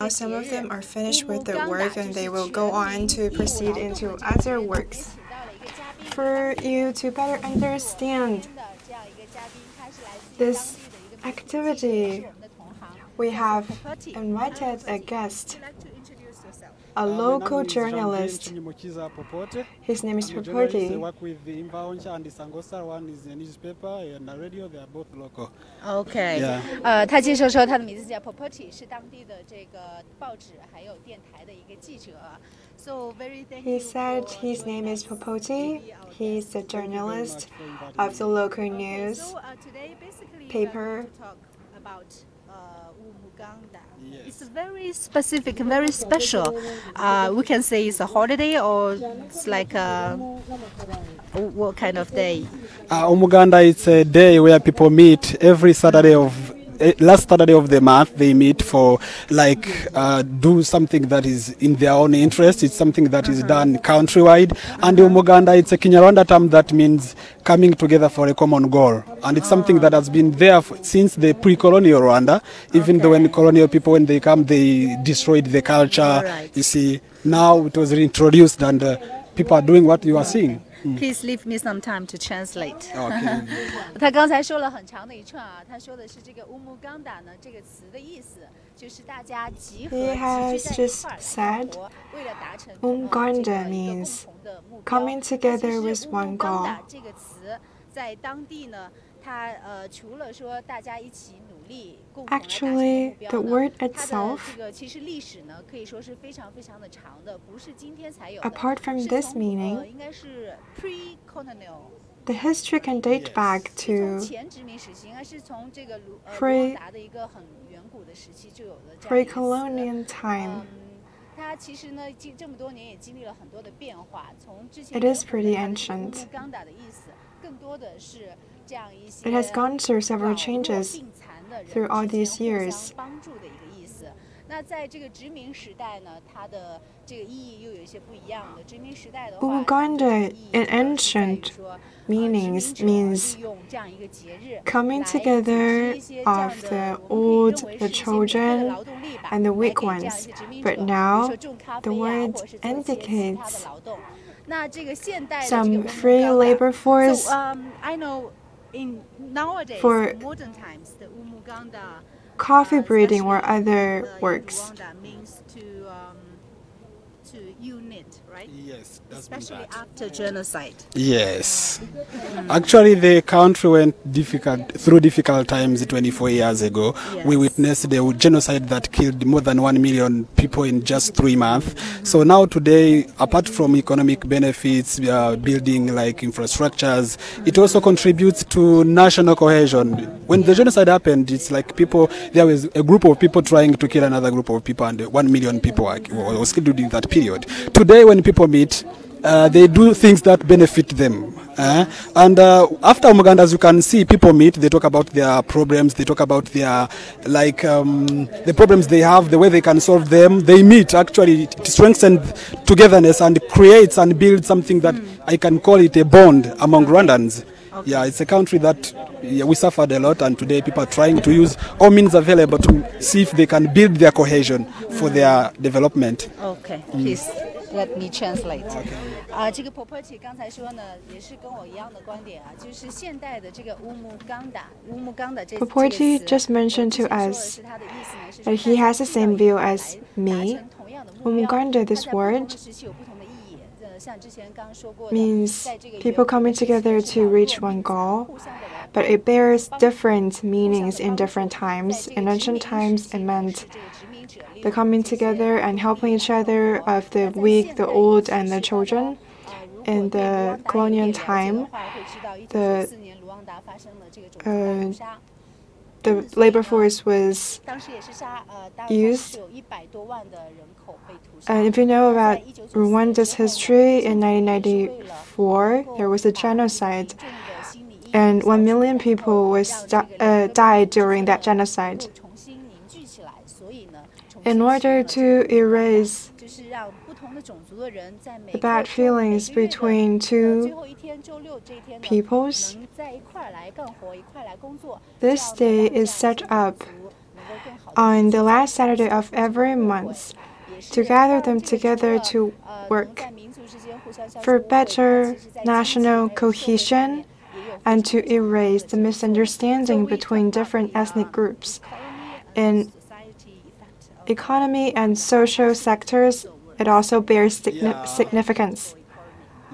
some of them are finished with their work and they will go on to proceed into other works. For you to better understand this activity, we have invited a guest, a local journalist. His name is Popoti. They work with the Imvaoncha and the Sangosa. One is a newspaper and a radio. They are both local. Okay. Yeah. 他介绍说他的名字叫 Popoti， 是当地的这个报纸还有电台的一个记者。So very thank you. He said his name is Popoti. He's the journalist of the local news Today basically paper. talk about Umuganda. Yes. It's very specific, very special. We can say it's a holiday or it's like what kind of day? Umuganda, it's a day where people meet every Saturday of last Saturday of the month. They meet for do something that is in their own interest. It's something that is done countrywide. And Umuganda, it's a Kinyarwanda term that means coming together for a common goal. And it's something that has been there since the pre-colonial Rwanda. Even though when colonial people, when they come, they destroyed the culture. Right. You see, now it was reintroduced and people are doing what you are seeing. Please leave me some time to translate. Okay. 他刚才说了很长的一串啊，他说的是这个 Umuganda 呢这个词的意思，就是大家集合 He 齐 has 聚在一 just 块儿 said 生活，为了达成 Umuganda 这个一个共 means 同的目标。 coming together 其实 with one goal. Umuganda 这个词在当地呢，它除了说大家一起努力共同来达成目 Actually, 标 the 呢， word 它的 itself, 这个其实历史呢可以说是非常非常的长的，不是今天才有的。 apart from 是 this 从 meaning, 应该是 pre-colonial。 the history can date back 从 to 前殖民时期，应该是从这个卢旺 pre- 达的一个很远古的时期就有了这样一个词。 pre-colonial time. 它其实呢，这么多年也经历了很多的变化。从之 It 前 is pretty ancient. Umuganda 的意思，更多的是这样一些 It has gone through 老 several 弱 changes 病残的人 through all 之 these 间互 years. 相帮助的一个意思。那在这个殖民时代呢，它的这个意义又有一些不一样的。殖民时代的话， Umuganda 意义 in 主要是在于 ancient 说 meanings 殖民者 means 利用这样一个节日 coming 来组织 together 一些这样 of 的 the 我们可以 old, 认为 the 是一些免费的 children, 劳动力吧， and the 来 weak 给这样一 ones. 些殖民 But 者，比如 now, 说种咖 the 啡呀， word 或者是做一些其他的 indicates 劳动。那这个现代的这 some 个 free labor force So I know in nowadays for modern times the Umuganda coffee breeding or other works. Rwanda means to unit, right? Yes, that's Especially after genocide. Yes. Actually, the country went through difficult times 24 years ago. Yes. We witnessed the genocide that killed more than 1 million people in just 3 months. So now today, apart from economic benefits, building like infrastructures, it also contributes to national cohesion. When the genocide happened, it's like there was a group of people trying to kill another group of people, and 1 million people were killed during that period. Today, when people meet, they do things that benefit them. And after Umuganda, as you can see, people meet, they talk about their problems, they talk about their, the problems they have, the way they can solve them. They meet, actually, it strengthens togetherness and creates and builds something that I can call it a bond among Rwandans. Okay. Yeah, it's a country that we suffered a lot, and today people are trying to use all means available to see if they can build their cohesion for their development. Okay, please. Let me translate. Okay. 这个 Popoti 刚才说呢，也是跟我一样的观点啊，就是现代的这个 Umuganda 这 Popoti just mentioned to us that he has the same view as me. Umuganda, this word, means people coming together to reach one goal, but it bears different meanings in different times. In ancient times, it meant the coming together and helping each other of the weak, the old, and the children. In the colonial time, the labor force was used. And if you know about Rwanda's history, in 1994, there was a genocide, and 1 million people died during that genocide. In order to erase the bad feelings between two peoples, this day is set up on the last Saturday of every month to gather them together to work for better national cohesion and to erase the misunderstanding between different ethnic groups. In economy and social sectors, it also bears significance.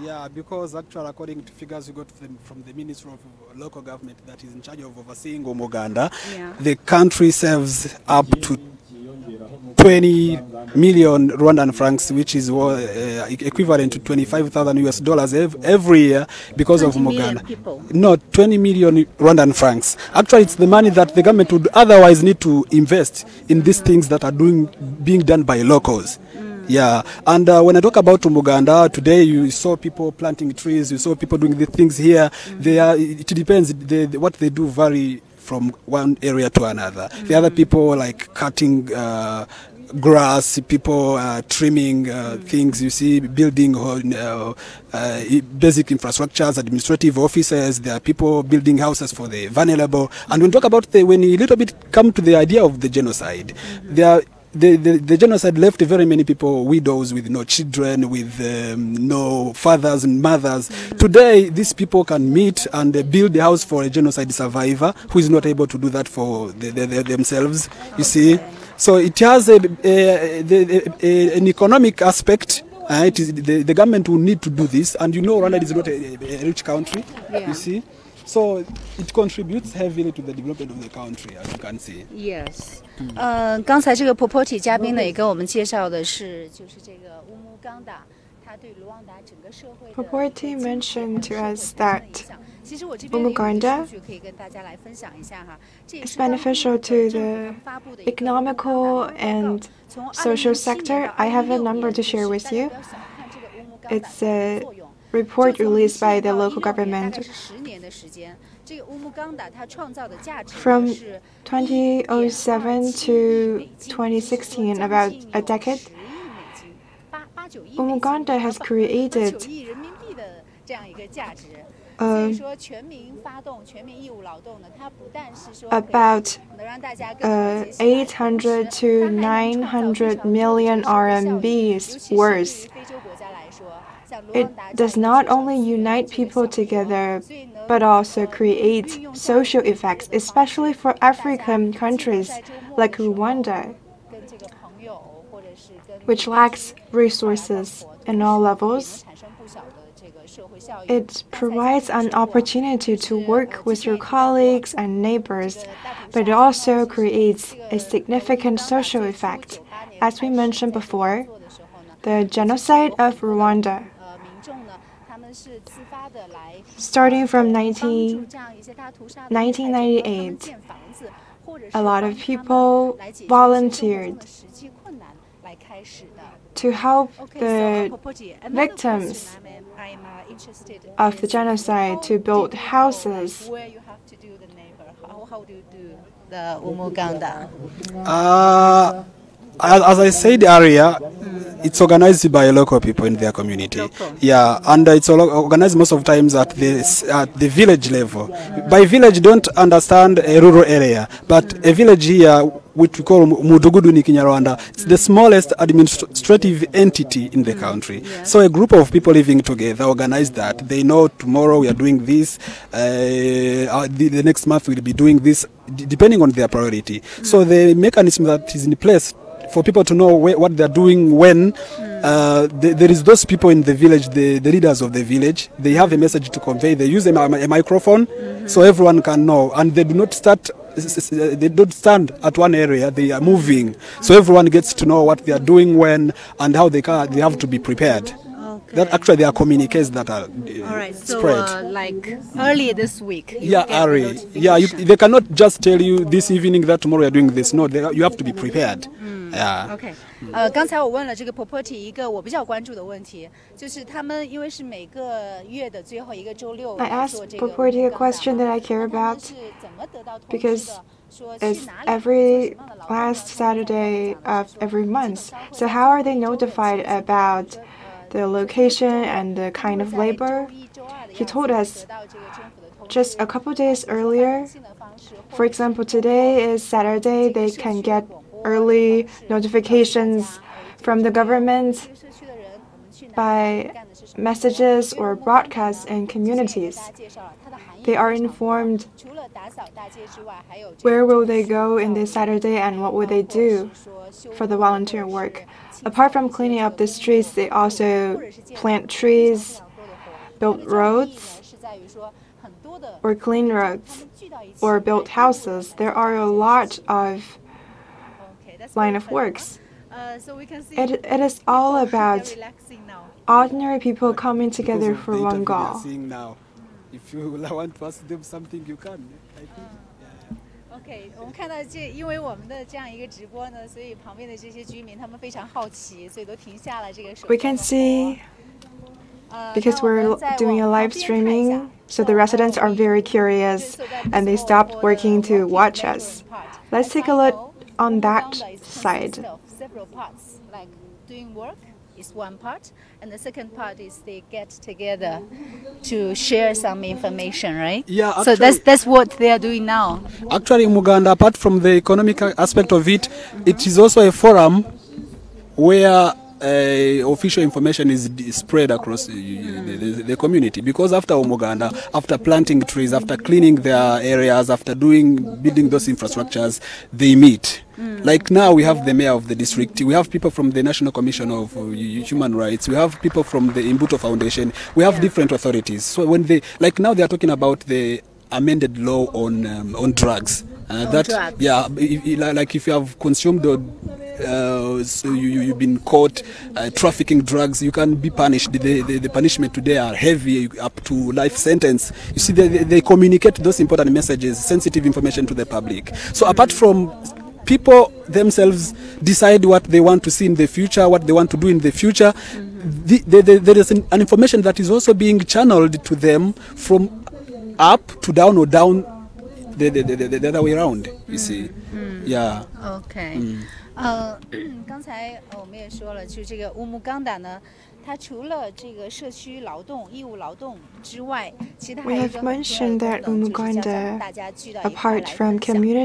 Yeah, because actually, according to figures we got from the Ministry of Local Government that is in charge of overseeing Umuganda, the country saves up to 20 million Rwandan francs, which is equivalent to $25,000 every year because of Umuganda. No, 20 million Rwandan francs. Actually, it's the money that the government would otherwise need to invest in these things that are being done by locals. Yeah, and when I talk about Umuganda, today you saw people planting trees, you saw people doing the things here. It depends, what they do vary from one area to another. The other people like cutting grass, people trimming things, you see, building basic infrastructures, administrative offices. There are people building houses for the vulnerable. And when we talk about when you little bit come to the idea of the genocide, the genocide left very many people widows with no children, with no fathers and mothers. Today, these people can meet and build a house for a genocide survivor who is not able to do that for themselves, you see. So it has an economic aspect. It is the government will need to do this. And you know Rwanda is not a rich country, you see. So it contributes heavily to the development of the country, as you can see. Yes. 刚才这个 Popoti 嘉宾呢也跟我们介绍的是，就是这个 Umuganda， 他对卢旺达整个社会的。Popoti mentioned to us that Umuganda is beneficial to the economical and social sector. I have a number to share with you. It's a report released by the local government. From 2007 to 2016, about a decade, Umuganda has created about 800 to 900 million RMBs worth. It does not only unite people together, but also create social effects, especially for African countries like Rwanda, which lacks resources in all levels. It provides an opportunity to work with your colleagues and neighbors, but it also creates a significant social effect. As we mentioned before, the genocide of Rwanda, starting from 1998, a lot of people volunteered to help the victims of the genocide to build houses. As I said earlier, it's organized by local people in their community. Yeah, and it's organized most of the times at the village level. By village, don't understand a rural area, but a village here, which we call Mudugudu in Kinyarwanda, it's the smallest administrative entity in the country. So a group of people living together organize that. They know tomorrow we are doing this, the next month we'll be doing this, depending on their priority. So the mechanism that is in place for people to know what they're doing when. There is those people in the village, the leaders of the village. They have a message to convey. They use a microphone so everyone can know, and they do not start. They don't stand at one area. They are moving, so everyone gets to know what they are doing when and how they have to be prepared. That actually there are communiques that are spread. So like early this week. Early. They cannot just tell you this evening that tomorrow you're doing this. No, you have to be prepared. OK， 刚才我问了这个 Popoti 一个我比较关注的问题，就是他们因为是每个月的最后一个周六。I asked Popoti a question that I care about because it's every last Saturday of every month. So how are they notified about the location and the kind of labor? He told us just a couple days earlier, For example, today is Saturday. They can get early notifications from the government by messages or broadcasts in communities. They are informed where will they go in this Saturday and what will they do for the volunteer work. Apart from cleaning up the streets, they also plant trees, build roads, or clean roads, or build houses. There are a lot of line of works. It is all about ordinary people coming together for one goal. If you want to ask them something, you can. OK， 我们看到因为我们的这样一个直播呢，所以旁边的这些居民他们非常好奇，所以都停下了这个手。We can see because we're doing a live streaming, so the residents are very curious and they stopped working to watch us. Let's take a look on that side. Several parts, like doing work is one part, and the second part is they get together to share some information, right? Yeah. Actually, so that's what they are doing now. Actually, Umuganda, apart from the economic aspect of it, it is also a forum where official information is spread across the community. Because after Umuganda, after planting trees, after cleaning their areas, after building those infrastructures, they meet. Like now we have the mayor of the district, we have people from the National Commission of Human Rights, we have people from the Imbuto Foundation, we have different authorities. So when like now they are talking about the amended law on drugs. Drugs. Yeah, like if you have consumed so you've been caught trafficking drugs, you can be punished. The punishment today are heavy, up to life sentence. You see, they communicate those important messages, sensitive information to the public. So apart from people themselves decide what they want to see in the future, what they want to do in the future, there is an information that is also being channeled to them from up to down or down the other way around, you see. Yeah. Okay. 刚才我们也说了，就这个乌木冈达呢，它除了这个社区劳动、义务劳动之外，其他还有一个很重要的功能，就是将大家聚到一块来分享信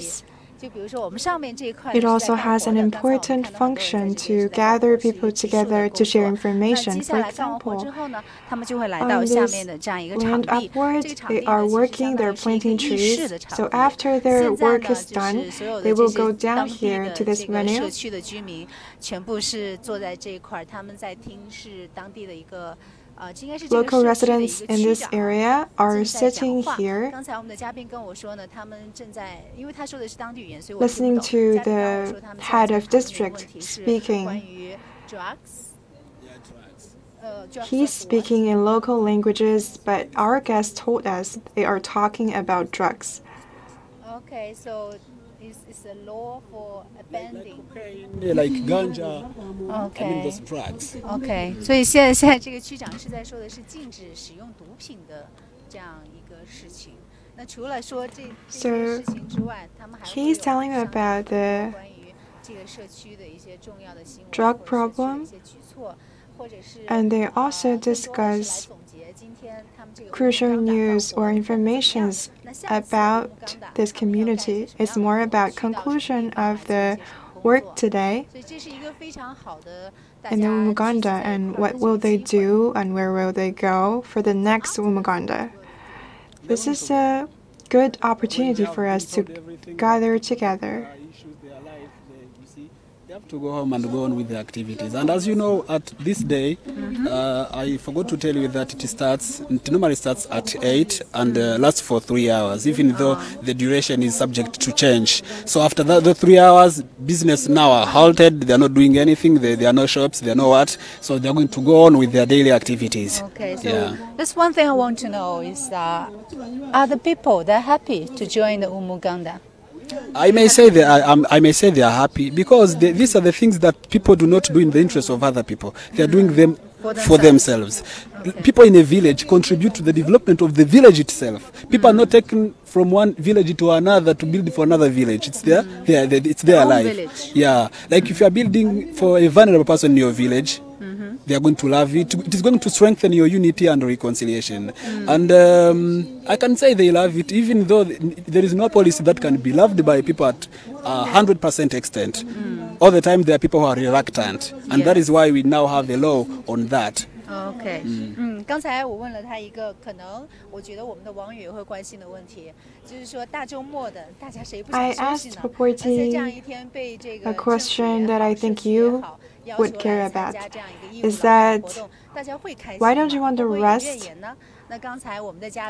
息。 It also has an important function to gather people together to share information. For example, on this land upward, they are working, they're planting trees. So after their work is done, they will go down here to this venue. Local residents in this area are sitting here, listening to the head of district speaking. He's speaking in local languages, but our guest told us they are talking about drugs. Okay, so it's a law for abandoning. Like ganja, I mean those drugs. Okay, 所以现在这个区长是在说的是禁止使用毒品的这样一个事情。那除了说这些事情之外，他们还会有关于这个社区的一些重要的新闻 drug problem, and they also discuss crucial news or informations about this community. It's more about conclusion of the work today in the Umuganda and what will they do and where will they go for the next Umuganda. This is a good opportunity for us to gather together. To go home and go on with the activities. And as you know, at this day, I forgot to tell you that it normally starts at 8 and lasts for 3 hours, even though the duration is subject to change. So after that, the 3 hours, business now are halted, they are not doing anything, there are no shops, there are no what, so they are going to go on with their daily activities. Okay, so that's one thing I want to know is, are the people, they're happy to join the Umuganda? I may say they are happy because these are the things that people do not do in the interest of other people. They are doing them for themselves. Okay. People in a village contribute to the development of the village itself. People are not taken from one village to another to build for another village. It's it's their life. Village. Yeah, like if you are building for a vulnerable person in your village, they are going to love it. It is going to strengthen your unity and reconciliation. And I can say they love it, even though there is no policy that can be loved by people at 100% extent. All the time there are people who are reluctant, and that is why we now have a law on that. OK， 刚才我问了他一个可能我觉得我们的网友也会关心的问题，就是说大周末的大家谁不想休息呢？而在这样一天被这个 a question that I think you would care about is that why don't you want to rest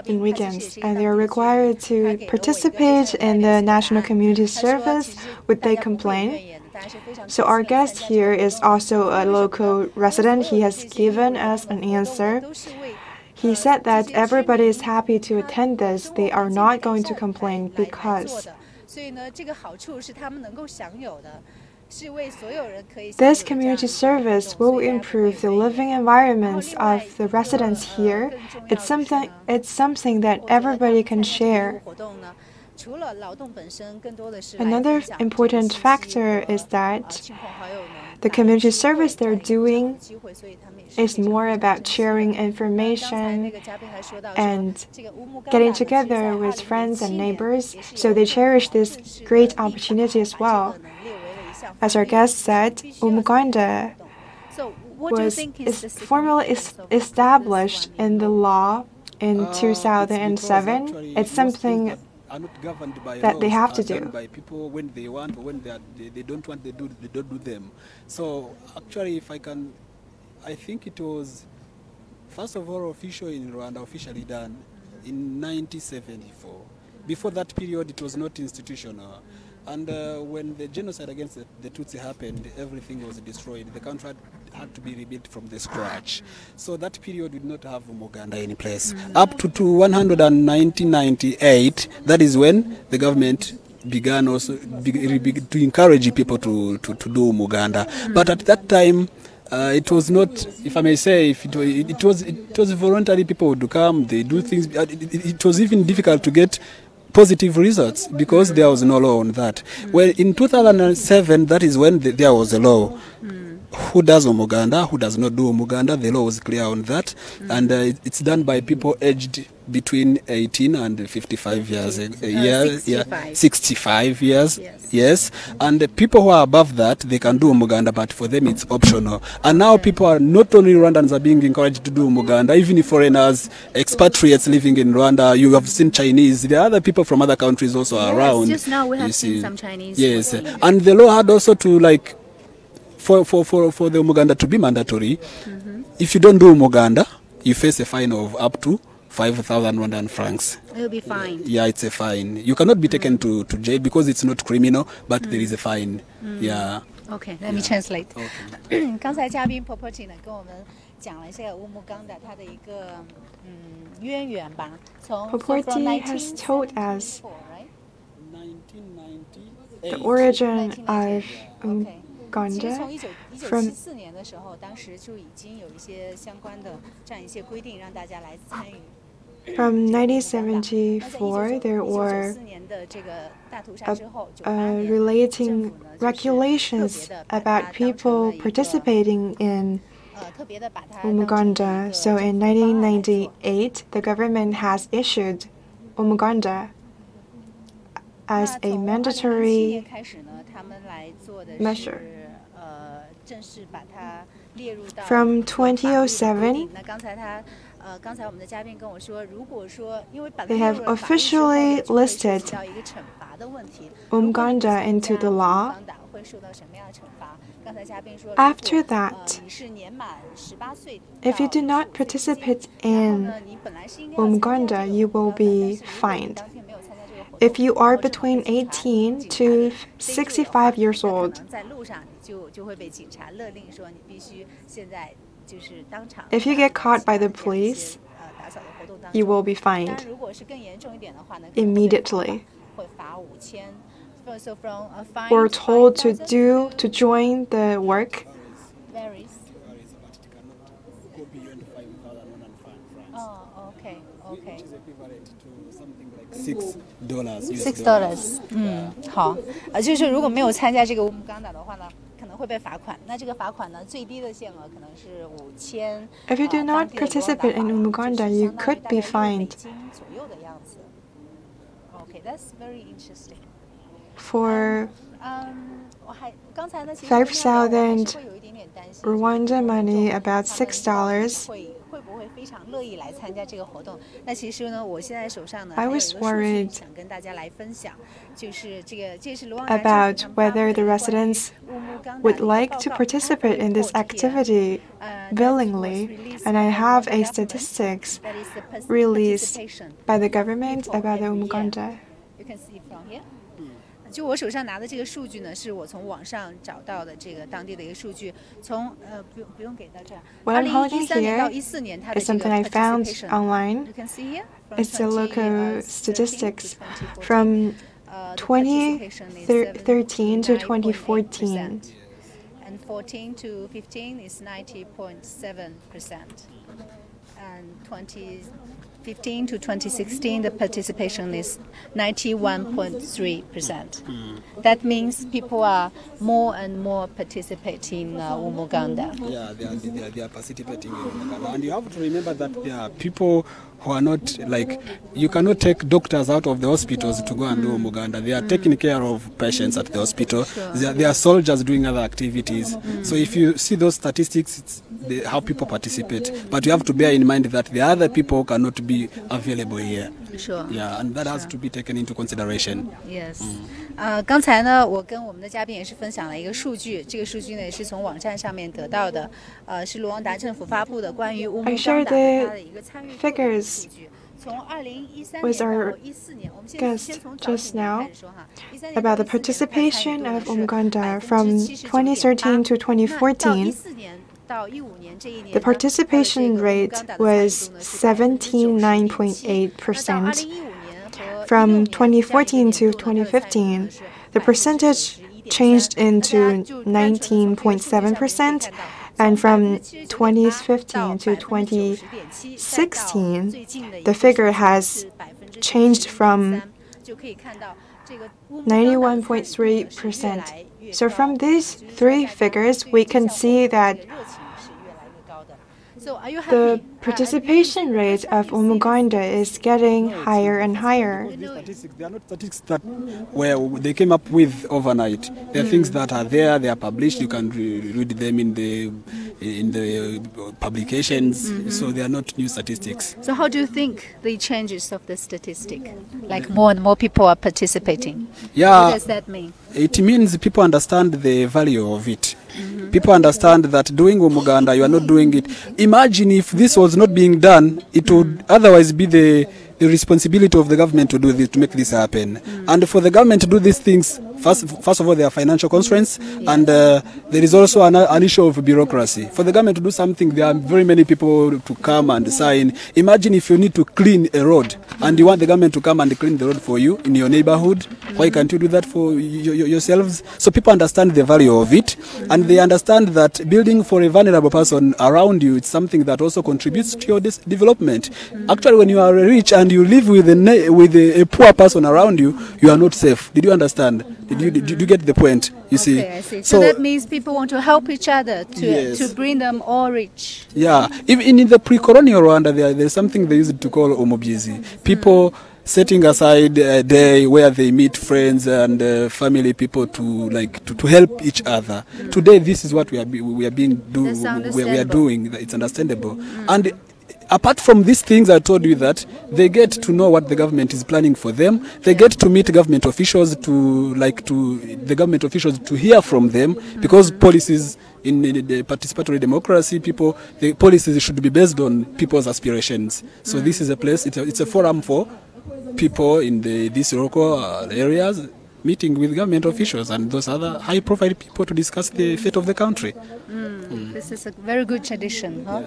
in weekends, and they are required to participate in the national community service? Would they complain? So our guest here is also a local resident. He has given us an answer. He said that everybody is happy to attend this. They are not going to complain because this community service will improve the living environments of the residents here. It's something that everybody can share. Another important factor is that the community service they're doing is more about sharing information and getting together with friends and neighbors, so they cherish this great opportunity as well. As our guest said, Umuganda is formally established in the law in 2007. It's something that they have to do. By people when they want, or when they don't want, they don't do them. So actually, if I can, I think it was first of all officially done in 1974. Before that period, it was not institutional. And when the genocide against the Tutsi happened, everything was destroyed. The country had to be rebuilt from the scratch. So that period did not have Umuganda in place. Up to 1998, that is when the government began also to encourage people to do Umuganda. But at that time, it was not, if I may say, it was voluntary. People would come, they do things. It was even difficult to get positive results because there was no law on that. Well, in 2007, that is when there was a law. Who does Umuganda, who does not do Umuganda, the law was clear on that. And it's done by people aged between 18 and 55 years. 65 years, yes. And the people who are above that, they can do Umuganda, but for them it's optional. And now people are, not only Rwandans are being encouraged to do Umuganda, even foreigners, expatriates living in Rwanda. You have seen Chinese. There are other people from other countries also around. Just now we have seen some Chinese. Yes, and the law had also to for the Umuganda to be mandatory. If you don't do Umuganda, you face a fine of up to 5,000 Rwandan francs. You'll be fined. Yeah, it's a fine. You cannot be taken to jail because it's not criminal, but there is a fine. Yeah. Okay, let me translate. 刚才嘉宾 Property 呢跟我们讲了一下乌木冈的它的一个渊源吧。从 Property has told us the origin of Umuganda from 1974年的时候，当时就已经有一些相关的这样一些规定，让大家来参与。From 1974, there were relating regulations about people participating in Umuganda. So in 1998, the government has issued Umuganda as a mandatory measure. From 2007, they have officially listed Umuganda into the law. After that, if you do not participate in Umuganda, you will be fined. If you are between 18 to 65 years old, if you get caught by the police, you will be fined immediately. Or told to join the work. OK， which is equivalent to something like $6。好，就是如果没有参加这个乌姆冈达的话呢，可能会被罚款。那这个罚款呢，最低的限额可能是5000。If you do not participate in Umuganda, you could be fined 左右的样子。Okay, that's very interesting. for 我还刚才呢，其实 5,000 会有一点点担心 Rwanda money, about $6. 会不会非常乐意来参加这个活动？那其实呢，我现在手上呢 I 还有一个 was 数据 worried 想跟大家来分享，就是这是卢旺达 about 政府他们 whether the 关于 residents 乌姆冈达 would 的一个 like 报 to 告 participate in this activity willingly, and I have a statistics released by the government about the Umuganda. You can see from here. 就我手上拿的这个数据呢，是我从网上找到的这个当地的一个数据。从不用给到这儿。 What I'm holding 2013年到 here 14年它的 is 这个 something I found participation. online. You can see here. From It's the local 2013 statistics to 2014. from The participation is 2013 to 79.8%. 2014. And 14 to 15 is 90.7%. And 2015 to 2016, the participation is 91.3%. That means people are more and more participating in Umuganda. Yeah, they are participating in Umuganda. And you have to remember that there are people who are not, like, you cannot take doctors out of the hospitals to go and do Umuganda. They are taking care of patients at the hospital. Sure. They are soldiers doing other activities. So if you see those statistics, it's how people participate. But you have to bear in mind that the other people cannot be available here. Sure. Yeah, and that has to be taken into consideration. Yes. 刚才呢，我跟我们的嘉宾也是分享了一个数据，这个数据呢也是从网站上面得到的，是卢旺达政府发布的关于乌姆冈达它的一个参与度的数据。从2013年到14年，我们先从早几年开始说哈。about the participation of Umuganda from 2013 to 2014. The participation rate was 79.8%. From 2014 to 2015, the percentage changed into 19.7%, and from 2015 to 2016, the figure has changed from 91.3%. So from these three figures, we can see that the participation rate of Umuganda is getting higher and higher. They are not statistics that where they came up with overnight. They are things that are there. They are published. You can read them in the publications. So they are not new statistics. So how do you think the changes of the statistic, like more and more people are participating? Yeah. What does that mean? It means people understand the value of it. People understand that doing Umuganda, you are not doing it. Imagine if this was not being done, it would otherwise be the responsibility of the government to do this, to make this happen. And for the government to do these things, first of all, there are financial constraints, and there is also an issue of bureaucracy. For the government to do something, there are very many people to come and sign. Imagine if you need to clean a road, and you want the government to come and clean the road for you in your neighborhood. Why can't you do that for yourselves? So people understand the value of it, and they understand that building for a vulnerable person around you, it's something that also contributes to your development. Actually, when you are rich and you live with a poor person around you, you are not safe. Did you understand? Did you get the point? You see? Okay, I see. So that means people want to help each other to bring them all rich. Yeah. Even in the pre-colonial Rwanda, there's something they used to call omobizi. People setting aside a day where they meet friends and family people to help each other. Today, this is what we are doing. It's understandable. And apart from these things, I told you that they get to know what the government is planning for them. They get to meet government officials to hear from them, because policies in the participatory democracy, the policies should be based on people's aspirations. So this is a place. It's a forum for people in these local areas, meeting with government officials and those other high-profile people to discuss the fate of the country. This is a very good tradition, huh?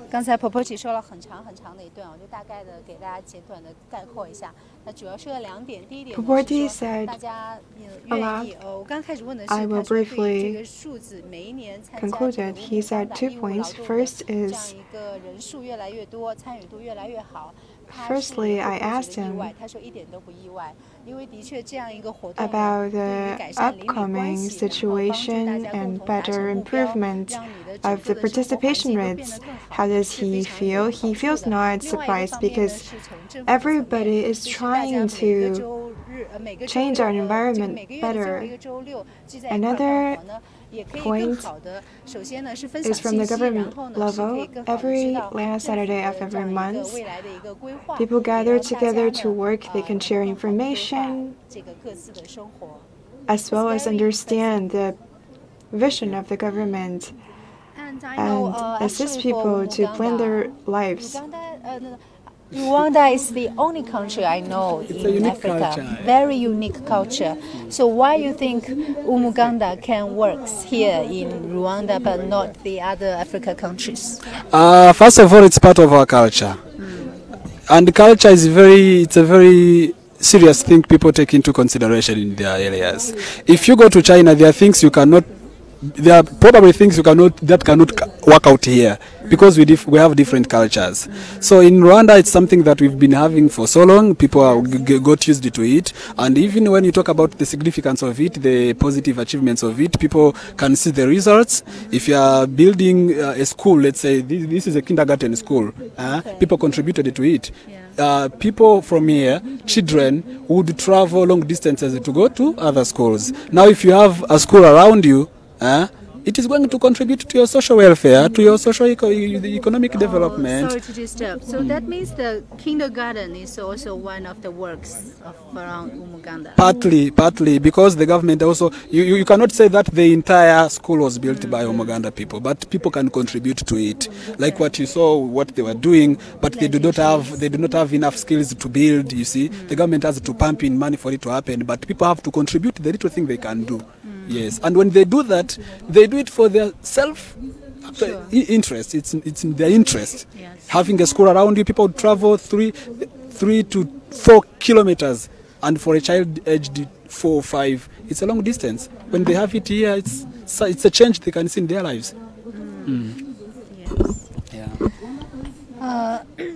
刚才婆婆姐说了很长很长的一段，我就大概的给大家简短的概括一下。那主要是有两点，第一点呢是说大家愿意。我刚开始问的是他对这个数字每一年参加这个义务劳动，这样一个人数越来越多，参与度越来越好。Firstly, I asked him about the upcoming situation and better improvement of the participation rates. How does he feel? He feels not surprised because everybody is trying to change our environment better. Another point is from the government level. Every last Saturday of every month, people gather together to work. They can share information as well as understand the vision of the government and assist people to plan their lives. Rwanda is the only country I know in Africa. Very unique culture. So why you think Umuganda can work here in Rwanda but not the other African countries? First of all, it's part of our culture. And culture is it's a very serious thing people take into consideration in their areas. If you go to China, there are probably things that cannot work out here because we have different cultures. So in Rwanda, it's something that we've been having for so long. People got used to it, and even when you talk about the significance of it, the positive achievements of it, people can see the results. If you are building a school, let's say this is a kindergarten school, people contributed to it. People from here, children, would travel long distances to go to other schools. Now, if you have a school around you, it is going to contribute to your social welfare, to your social economic development. Sorry to disturb. So that means the kindergarten is also one of the works of around Umuganda. Partly, because the government also, you cannot say that the entire school was built by Umuganda people, but people can contribute to it. Like what you saw, what they were doing, but they do not have enough skills to build. You see, the government has to pump in money for it to happen, but people have to contribute the little thing they can do. Yes, and when they do that, they do it for their self-interest. It's in their interest. Yes. Having a school around you, people travel 3 to 4 kilometers, and for a child aged 4 or 5, it's a long distance. When they have it here, it's a change they can see in their lives. Yes. Yeah.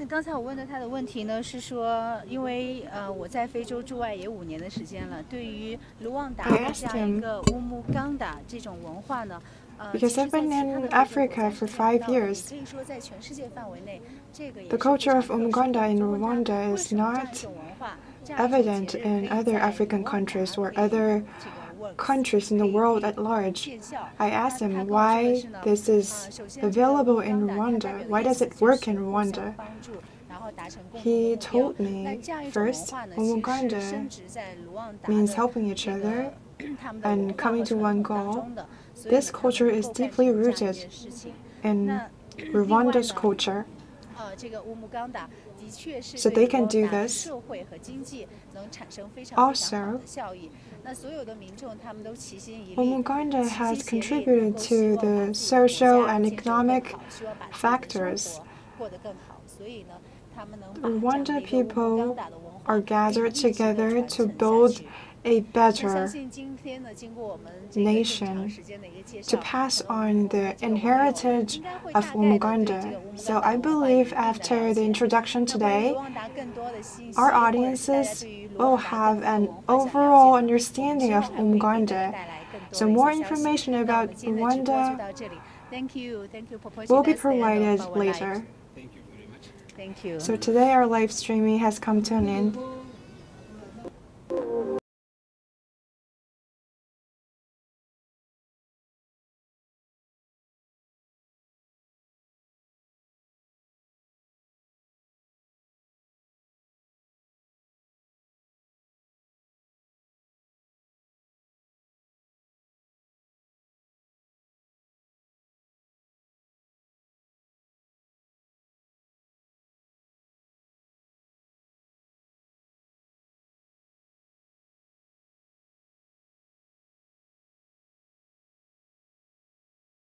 刚才我问的他的问题呢，是说，因为我在非洲驻外也5年的时间了，对于卢旺达这样一个乌木冈达这种文化呢，because I've been in Africa for 5 years, the culture of Umuganda in Rwanda is not evident in other African countries or other countries in the world at large. I asked him why this is available in Rwanda. Why does it work in Rwanda? He told me, first, Umuganda means helping each other and coming to one goal. This culture is deeply rooted in Rwanda's culture. So they can do this. Also, Umuganda has contributed to the social and economic factors. Rwanda people are gathered together to build a better nation, to pass on the inheritance of Umuganda. So I believe after the introduction today, our audiences will have an overall understanding of Umuganda. So more information about Rwanda will be provided later. Thank you. So today our live streaming has come to an end.